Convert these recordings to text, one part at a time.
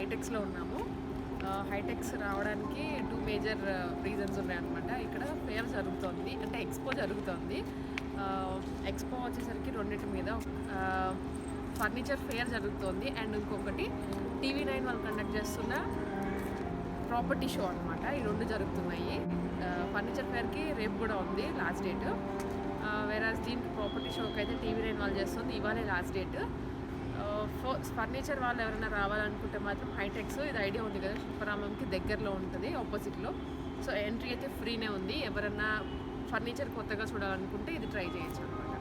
హైటెక్స్లో ఉన్నాము. హైటెక్స్ రావడానికి 2 major reasons ఉన్నాయన్నమాట. ఇక్కడ ఫేర్ జరుగుతోంది, అంటే ఎక్స్పో జరుగుతోంది. ఎక్స్పో వచ్చేసరికి రెండింటి మీద ఫర్నిచర్ ఫేర్ జరుగుతోంది అండ్ ఇంకొకటి TV9 వాళ్ళు కండక్ట్ చేస్తున్న ప్రాపర్టీ షో అనమాట. ఈ రెండు జరుగుతున్నాయి. ఫర్నిచర్ ఫేర్కి రేపు కూడా ఉంది లాస్ట్ డేట్. వేరాజ్ దీనికి ప్రాపర్టీ షోకి అయితే TV9 వాళ్ళు చేస్తుంది, ఇవాళే లాస్ట్ డేట్. ఫర్నిచర్ వాళ్ళు ఎవరైనా రావాలనుకుంటే మాత్రం హైటెక్స్, ఇది ఐడియా ఉంది కదా, శిల్పరామంకి దగ్గరలో ఉంటుంది, ఆపోజిట్లో. సో ఎంట్రీ అయితే ఫ్రీనే ఉంది. ఎవరైనా ఫర్నిచర్ కొత్తగా చూడాలనుకుంటే ఇది ట్రై చేయొచ్చు అనమాట.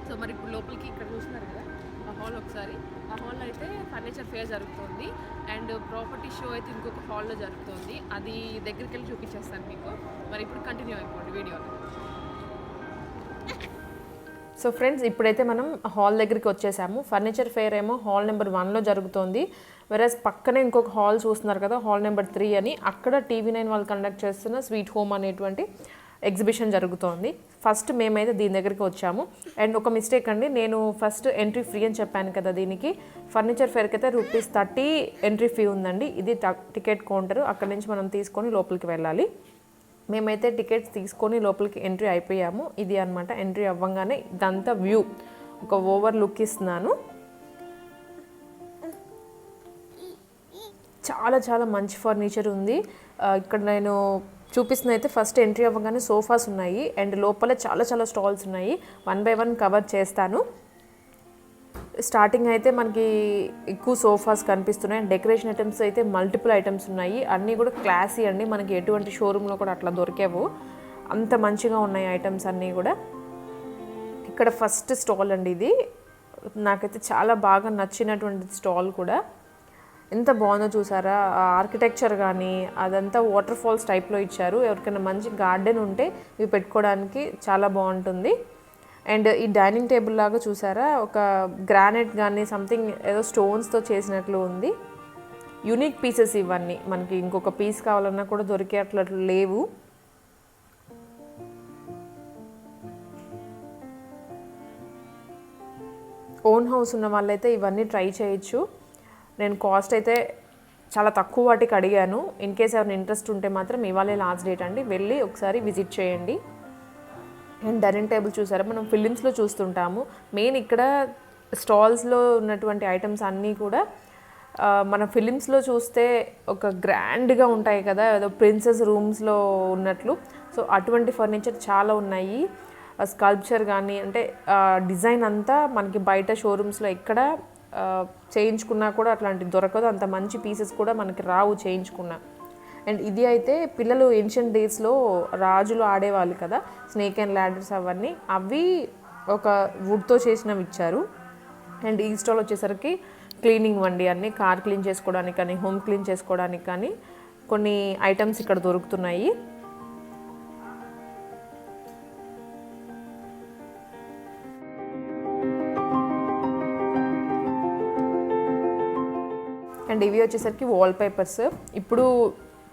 సో మరి ఇప్పుడు లోపలికి ఇక్కడ చూస్తున్నారు కదా ఆ హాల్, ఒకసారి ఆ హాల్లో అయితే ఫర్నిచర్ ఫేర్ జరుగుతుంది అండ్ ప్రాపర్టీ షో అయితే ఇంకొక హాల్లో జరుగుతుంది. అది దగ్గరికి వెళ్ళి చూపించేస్తాను మీకు. మరి ఇప్పుడు కంటిన్యూ అయిపోండి వీడియోలో. సో ఫ్రెండ్స్, ఇప్పుడైతే మనం హాల్ దగ్గరికి వచ్చేసాము. ఫర్నిచర్ ఫేర్ ఏమో హాల్ నెంబర్ 1లో జరుగుతోంది. వెరస్ పక్కనే ఇంకొక హాల్ చూస్తున్నారు కదా, హాల్ నెంబర్ 3 అని. అక్కడ TV9 వాళ్ళు కండక్ట్ చేస్తున్న స్వీట్ హోమ్ అనేటువంటి ఎగ్జిబిషన్ జరుగుతోంది. ఫస్ట్ మేమైతే దీని దగ్గరికి వచ్చాము. అండ్ ఒక మిస్టేక్ అండి, నేను ఫస్ట్ ఎంట్రీ ఫ్రీ అని చెప్పాను కదా, దీనికి ఫర్నిచర్ ఫేర్కి అయితే ₹30 ఎంట్రీ ఫీ ఉందండి. ఇది టికెట్ కౌంటర్, అక్కడ నుంచి మనం తీసుకొని లోపలికి వెళ్ళాలి. మేమైతే టికెట్స్ తీసుకొని లోపలికి ఎంట్రీ అయిపోయాము. ఇది అనమాట ఎంట్రీ అవ్వగానే ఇదంతా వ్యూ, ఒక ఓవర్ లుక్ ఇస్తున్నాను. చాలా చాలా మంచి ఫర్నిచర్ ఉంది ఇక్కడ. నేను చూపిస్తున్న అయితే ఫస్ట్ ఎంట్రీ అవ్వగానే సోఫాస్ ఉన్నాయి అండ్ లోపల చాలా చాలా స్టాల్స్ ఉన్నాయి. 1 by 1 కవర్ చేస్తాను. స్టార్టింగ్ అయితే మనకి ఎక్కువ సోఫాస్ కనిపిస్తున్నాయి అండ్ డెకరేషన్ ఐటమ్స్ అయితే మల్టిపుల్ ఐటమ్స్ ఉన్నాయి. అన్నీ కూడా క్లాసీ అండి, మనకి ఎటువంటి షోరూంలో కూడా అట్లా దొరికేవు, అంత మంచిగా ఉన్నాయి ఐటమ్స్ అన్నీ కూడా. ఇక్కడ ఫస్ట్ స్టాల్ అండి, ఇది నాకైతే చాలా బాగా నచ్చినటువంటి స్టాల్ కూడా. ఎంత బాగుందో చూసారా, ఆర్కిటెక్చర్ కానీ అదంతా వాటర్ ఫాల్స్ టైప్లో ఇచ్చారు. ఎవరికైనా మంచి గార్డెన్ ఉంటే ఇవి పెట్టుకోవడానికి చాలా బాగుంటుంది. అండ్ ఈ డైనింగ్ టేబుల్ లాగా చూసారా, ఒక గ్రానైట్ కానీ సంథింగ్ ఏదో స్టోన్స్తో చేసినట్లు ఉంది. యూనిక్ పీసెస్ ఇవన్నీ, మనకి ఇంకొక పీస్ కావాలన్నా కూడా దొరికే అట్లా లేవు. ఓన్ హౌస్ ఉన్న వాళ్ళైతే ఇవన్నీ ట్రై చేయొచ్చు. నేను కాస్ట్ అయితే చాలా తక్కువ వాటికి అడిగాను. ఇన్ కేస్ ఎవరైనా ఇంట్రెస్ట్ ఉంటే మాత్రం ఇవాళే లాస్ట్ డేట్ అండి, వెళ్ళి ఒకసారి విజిట్ చేయండి. అండ్ డైనింగ్ టేబుల్ చూసారా, మనం ఫిలిమ్స్లో చూస్తుంటాము. మెయిన్ ఇక్కడ స్టాల్స్లో ఉన్నటువంటి ఐటమ్స్ అన్నీ కూడా మన ఫిలిమ్స్లో చూస్తే ఒక గ్రాండ్గా ఉంటాయి కదా, ఏదో ప్రిన్సెస్ రూమ్స్లో ఉన్నట్లు. సో అటువంటి ఫర్నిచర్ చాలా ఉన్నాయి. స్కల్ప్చర్ కానీ, అంటే డిజైన్ అంతా మనకి బయట షోరూమ్స్లో ఎక్కడ చేయించుకున్నా కూడా అట్లాంటి దొరకదు. అంత మంచి పీసెస్ కూడా మనకి రావు చేయించుకున్నా. అండ్ ఇది అయితే పిల్లలు ఏన్షియంట్ డేస్లో రాజులు ఆడేవాళ్ళు కదా, స్నేక్ అండ్ ల్యాడర్స్ అవన్నీ, అవి ఒక వుడ్తో చేసినవి ఇచ్చారు. అండ్ ఈ స్టాల్ వచ్చేసరికి క్లీనింగ్ వండి, అన్నీ కార్ క్లీన్ చేసుకోవడానికి కానీ హోమ్ క్లీన్ చేసుకోవడానికి కానీ కొన్ని ఐటమ్స్ ఇక్కడ దొరుకుతున్నాయి. అండ్ ఇవి వచ్చేసరికి వాల్ పేపర్స్. ఇప్పుడు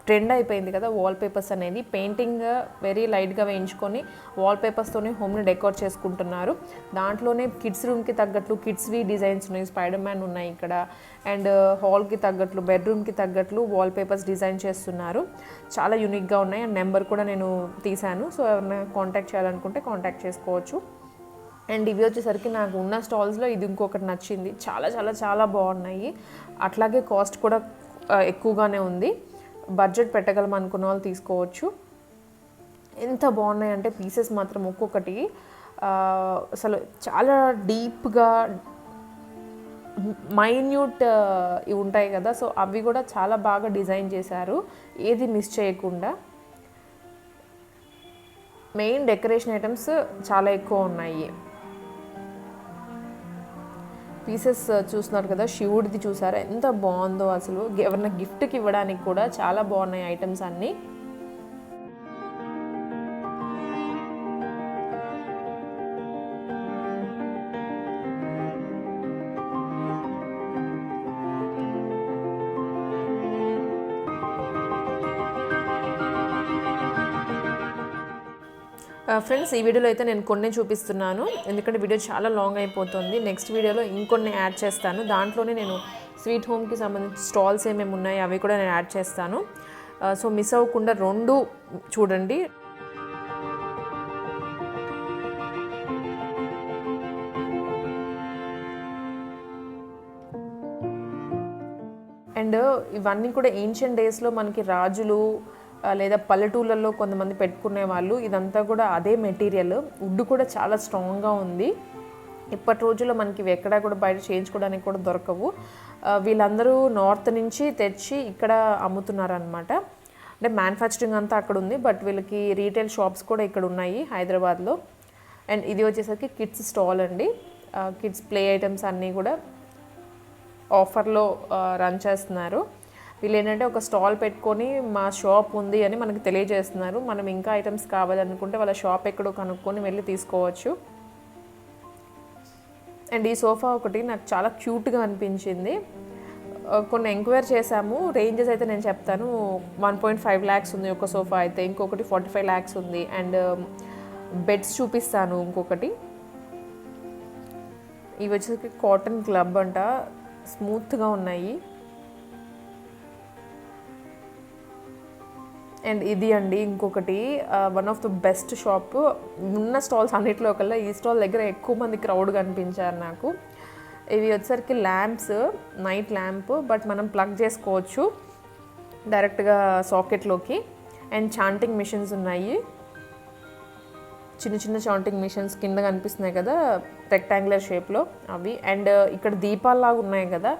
ట్రెండ్ అయిపోయింది కదా వాల్ పేపర్స్ అనేది. పెయింటింగ్ వెరీ లైట్గా వేయించుకొని వాల్ పేపర్స్తోనే హోమ్ని డెకోర్ చేసుకుంటున్నారు. దాంట్లోనే కిడ్స్ రూమ్కి తగ్గట్లు కిడ్స్వి డిజైన్స్ ఉన్నాయి, స్పైడర్ మ్యాన్ ఉన్నాయి ఇక్కడ. అండ్ హాల్కి తగ్గట్లు, బెడ్రూమ్కి తగ్గట్లు వాల్ పేపర్స్ డిజైన్ చేస్తున్నారు. చాలా యూనిక్గా ఉన్నాయి. అండ్ నెంబర్ కూడా నేను తీశాను, సో ఎవరైనా కాంటాక్ట్ చేయాలనుకుంటే కాంటాక్ట్ చేసుకోవచ్చు. అండ్ ఇవి వచ్చేసరికి నాకు ఉన్న స్టాల్స్లో ఇది ఇంకొకటి నచ్చింది. చాలా చాలా చాలా బాగున్నాయి. అట్లాగే కాస్ట్ కూడా ఎక్కువగానే ఉంది. బడ్జెట్ పెట్టగలం అనుకున్న వాళ్ళు తీసుకోవచ్చు. ఎంత బాగున్నాయంటే పీసెస్ మాత్రం ఒక్కొక్కటి అసలు చాలా డీప్గా మైన్యూట్ ఇవి ఉంటాయి కదా, సో అవి కూడా చాలా బాగా డిజైన్ చేశారు, ఏది మిస్ చేయకుండా. మెయిన్ డెకరేషన్ ఐటమ్స్ చాలా ఎక్కువ ఉన్నాయి. పీసెస్ చూస్తున్నారు కదా, శివుడిది చూసారా ఎంత బాగుందో అసలు. ఎవరైనా గిఫ్ట్కి ఇవ్వడానికి కూడా చాలా బాగున్నాయి ఐటమ్స్ అన్నీ. ఫ్రెండ్స్, ఈ వీడియోలో అయితే నేను కొన్ని చూపిస్తున్నాను, ఎందుకంటే వీడియో చాలా లాంగ్ అయిపోతుంది. నెక్స్ట్ వీడియోలో ఇంకొన్ని యాడ్ చేస్తాను. దాంట్లోనే నేను స్వీట్ హోమ్కి సంబంధించి స్టాల్స్ ఏమేమి ఉన్నాయి అవి కూడా నేను యాడ్ చేస్తాను. సో మిస్ అవ్వకుండా 2 చూడండి. అండ్ ఇవన్నీ కూడా ఏన్షియన్ డేస్లో మనకి రాజులు లేదా పల్లెటూళ్ళల్లో కొంతమంది పెట్టుకునే వాళ్ళు. ఇదంతా కూడా అదే మెటీరియల్. వుడ్ కూడా చాలా స్ట్రాంగ్గా ఉంది. ఇప్పటి రోజుల్లో మనకి ఇవి ఎక్కడా కూడా బయట చేయించుకోవడానికి కూడా దొరకవు. వీళ్ళందరూ నార్త్ నుంచి తెచ్చి ఇక్కడ అమ్ముతున్నారనమాట. అంటే మ్యానుఫ్యాక్చరింగ్ అంతా అక్కడ ఉంది, బట్ వీళ్ళకి రీటైల్ షాప్స్ కూడా ఇక్కడ ఉన్నాయి హైదరాబాద్లో. అండ్ ఇది వచ్చేసరికి కిడ్స్ స్టాల్ అండి. కిడ్స్ ప్లే ఐటమ్స్ అన్నీ కూడా ఆఫర్లో రన్ చేస్తున్నారు. వీళ్ళు ఏంటంటే ఒక స్టాల్ పెట్టుకొని మా షాప్ ఉంది అని మనకు తెలియజేస్తున్నారు. మనం ఇంకా ఐటమ్స్ కావాలనుకుంటే వాళ్ళ షాప్ ఎక్కడో కనుక్కొని వెళ్ళి తీసుకోవచ్చు. అండ్ ఈ సోఫా ఒకటి నాకు చాలా క్యూట్గా అనిపించింది. కొన్ని ఎంక్వైరీ చేశాము. రేంజెస్ అయితే నేను చెప్తాను. 1.5 lakhs ఉంది ఒక సోఫా అయితే, ఇంకొకటి 45 lakhs ఉంది. అండ్ బెడ్స్ చూపిస్తాను. ఇంకొకటి ఇవి వచ్చేసి కాటన్ క్లబ్ అంట, స్మూత్గా ఉన్నాయి. అండ్ ఇది అండి ఇంకొకటి one of the best shop. ఉన్న స్టాల్స్ అన్నిట్లో కల్లా ఈ స్టాల్ దగ్గర ఎక్కువ మంది క్రౌడ్ కనిపించారు నాకు. ఇవి వచ్చేసరికి ల్యాంప్స్, నైట్ ల్యాంప్, బట్ మనం ప్లగ్ చేసుకోవచ్చు డైరెక్ట్గా సాకెట్లోకి. అండ్ చాంటింగ్ మిషన్స్ ఉన్నాయి, చిన్న చిన్న చాంటింగ్ మిషన్స్ కింద కనిపిస్తున్నాయి కదా రెక్టాంగులర్ షేప్లో అవి. అండ్ ఇక్కడ దీపాల్లాగా ఉన్నాయి కదా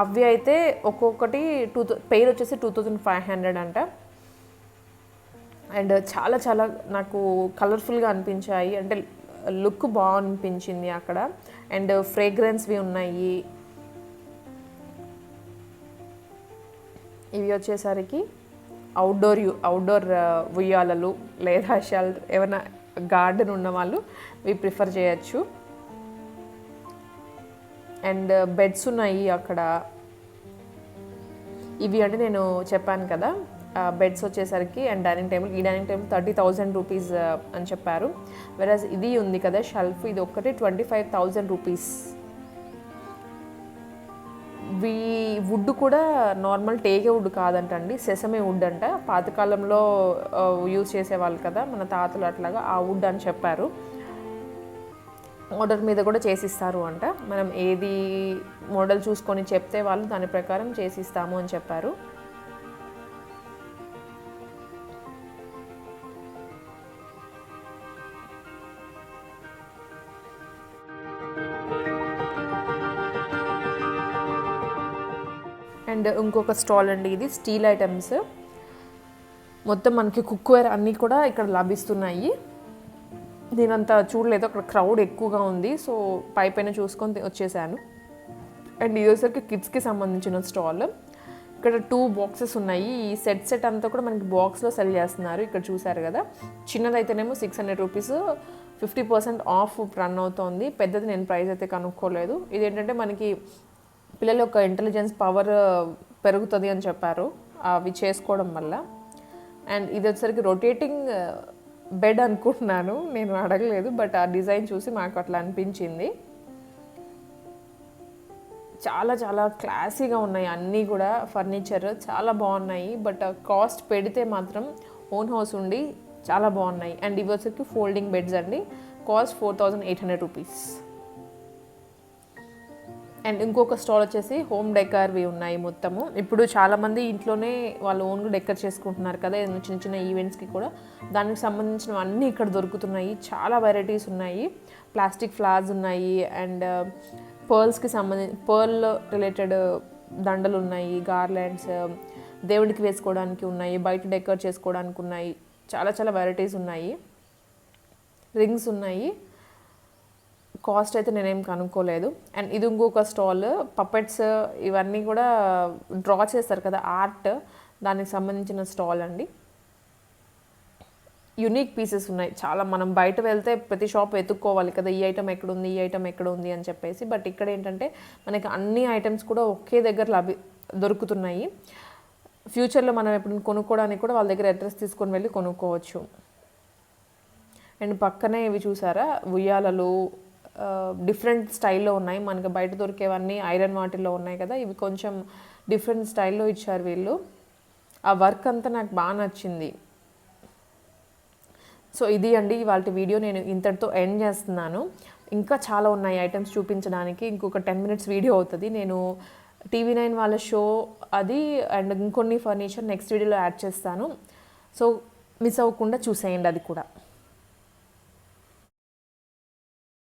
అవి అయితే ఒక్కొక్కటి పెయిర్ వచ్చేసి 2500 అంట. అండ్ చాలా చాలా నాకు కలర్ఫుల్గా అనిపించాయి, అంటే లుక్ బాగా అనిపించింది అక్కడ. అండ్ ఫ్రేగ్రెన్స్వి ఉన్నాయి. ఇవి వచ్చేసరికి అవుట్డోర్ ఉయ్యాలలు లేదా ఏమైనా గార్డెన్ ఉన్న వాళ్ళు ఇవి ప్రిఫర్ చేయొచ్చు. అండ్ బెడ్స్ ఉన్నాయి అక్కడ. ఇవి అంటే నేను చెప్పాను కదా బెడ్స్ వచ్చేసరికి. అండ్ డైనింగ్ టేబుల్, ఈ డైనింగ్ టేబుల్ 30,000 రూపీస్ అని చెప్పారు. వెరాజ్ ఇది ఉంది కదా షెల్ఫ్, ఇది ఒక్కటి 25,000 రూపీస్. వుడ్ కూడా నార్మల్ టేకే వుడ్ కాదంటండి, సెసమే వుడ్ అంట. పాతకాలంలో యూజ్ చేసేవాళ్ళు కదా మన తాతలు, అట్లాగా ఆ వుడ్ అని చెప్పారు. ఆర్డర్ మీద కూడా చేసిస్తారు అంట. మనం ఏది మోడల్ చూసుకొని చెప్తే వాళ్ళు దాని ప్రకారం చేసిస్తాము అని చెప్పారు. అండ్ ఇంకొక స్టాల్ అండి, ఇది స్టీల్ ఐటమ్స్. మొత్తం మనకి కుక్వేర్ అన్నీ కూడా ఇక్కడ లభిస్తున్నాయి. నేనంతా చూడలేదు, అక్కడ క్రౌడ్ ఎక్కువగా ఉంది, సో పైన చూసుకొని వచ్చేసాను. అండ్ ఇది వచ్చేసరికి కిడ్స్కి సంబంధించిన స్టాల్. ఇక్కడ 2 బాక్సెస్ ఉన్నాయి. ఈ సెట్ అంతా కూడా మనకి బాక్స్లో సెల్ చేస్తున్నారు. ఇక్కడ చూసారు కదా, చిన్నదైతేనేమో 600 రూపీస్, 50% ఆఫ్ రన్ అవుతోంది. పెద్దది నేను ప్రైస్ అయితే కనుక్కోలేదు. ఇదేంటంటే మనకి పిల్లల యొక్క ఇంటెలిజెన్స్ పవర్ పెరుగుతుంది అని చెప్పారు అవి చేసుకోవడం వల్ల. అండ్ ఇది వచ్చేసరికి రొటేటింగ్ బెడ్ అనుకుంటున్నాను, నేను అడగలేదు, బట్ ఆ డిజైన్ చూసి మాకు అట్లా అనిపించింది. చాలా చాలా క్లాసీగా ఉన్నాయి అన్నీ కూడా, ఫర్నిచర్ చాలా బాగున్నాయి. బట్ కాస్ట్ పెడితే మాత్రం ఓన్ హౌస్ ఉండి చాలా బాగున్నాయి. అండ్ ఇవి వచ్చేసరికి ఫోల్డింగ్ బెడ్స్ అండి, కాస్ట్ 4,800 రూపీస్. అండ్ ఇంకొక స్టాల్ వచ్చేసి హోమ్ డెకార్వి ఉన్నాయి మొత్తము. ఇప్పుడు చాలామంది ఇంట్లోనే వాళ్ళు ఓన్గా డెకర్ చేసుకుంటున్నారు కదా చిన్న చిన్న ఈవెంట్స్కి కూడా, దానికి సంబంధించినవి అన్నీ ఇక్కడ దొరుకుతున్నాయి. చాలా వెరైటీస్ ఉన్నాయి. ప్లాస్టిక్ ఫ్లవర్స్ ఉన్నాయి. అండ్ పర్ల్స్కి పర్ల్ రిలేటెడ్ దండలు ఉన్నాయి, గార్లాండ్స్ దేవుడికి వేసుకోవడానికి ఉన్నాయి, బయట డెకర్ చేసుకోవడానికి ఉన్నాయి. చాలా చాలా వెరైటీస్ ఉన్నాయి. రింగ్స్ ఉన్నాయి. కాస్ట్ అయితే నేనేం కనుక్కోలేదు. అండ్ ఇది ఇంకొక స్టాల్, పపెట్స్ ఇవన్నీ కూడా డ్రా చేస్తారు కదా ఆర్ట్, దానికి సంబంధించిన స్టాల్ అండి. యునిక్ పీసెస్ ఉన్నాయి చాలా. మనం బయట వెళ్తే ప్రతి షాప్ వెతుక్కోవాలి కదా, ఈ ఐటమ్ ఎక్కడుంది, ఈ ఐటమ్ ఎక్కడుంది అని చెప్పేసి. బట్ ఇక్కడ ఏంటంటే మనకి అన్ని ఐటమ్స్ కూడా ఒకే దగ్గర దొరుకుతున్నాయి. ఫ్యూచర్లో మనం ఎప్పుడు కొనుక్కోవడానికి కూడా వాళ్ళ దగ్గర అడ్రస్ తీసుకొని వెళ్ళి కొనుక్కోవచ్చు. అండ్ పక్కనే ఇవి చూసారా ఉయ్యాలలు, డిఫరెంట్ స్టైల్లో ఉన్నాయి. మనకి బయట దొరికేవన్నీ ఐరన్ వాటిల్లో ఉన్నాయి కదా, ఇవి కొంచెం డిఫరెంట్ స్టైల్లో ఇచ్చారు వీళ్ళు. ఆ వర్క్ అంతా నాకు బాగా నచ్చింది. సో ఇది అండి ఇవాళ వీడియో, నేను ఇంతటితో ఎండ్ చేస్తున్నాను. ఇంకా చాలా ఉన్నాయి ఐటమ్స్ చూపించడానికి, ఇంకొక 10 minutes వీడియో అవుతుంది. నేను TV9 వాళ్ళ షో అది అండ్ ఇంకొన్ని ఫర్నిచర్ నెక్స్ట్ వీడియోలో యాడ్ చేస్తాను. సో మిస్ అవ్వకుండా చూసేయండి అది కూడా.